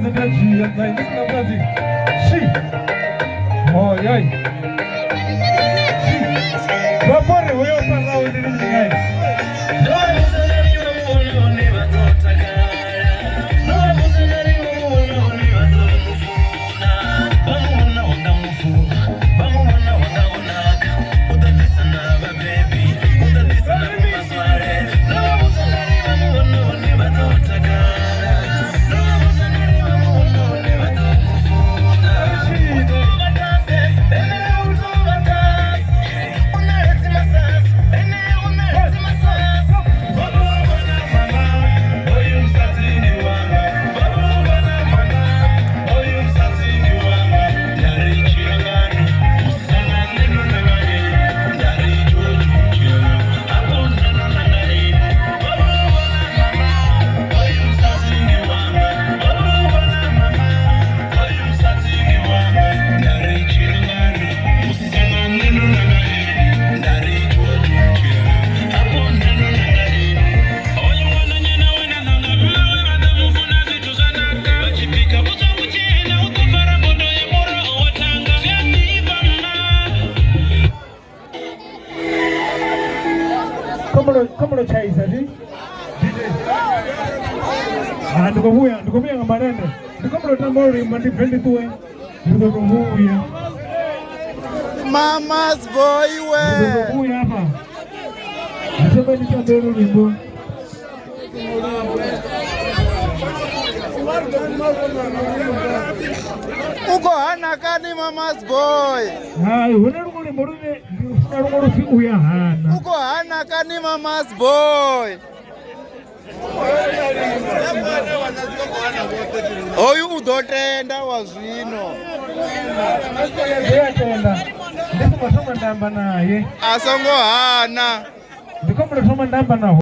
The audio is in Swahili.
zinajia na inazi shi oh yai bapore wewe pala wewe ni ngai ¿Cómo lo echáis así? Ndukovuya ngamarende. ¿Cómo lo tambori mandipende tú Ndukovuya. Mama's boy we. Ndukovuya hapa. Nasema ni tambero limbo. Uko hana kani mama's boy. Hai, unaruko ni morune. Unaruko siku ya hana. Uko hana kani mama's boy. Oyu udotenda wazvino. Ndiko masoma ndamba naye. Asongo hana. Ndiko masoma ndamba naye.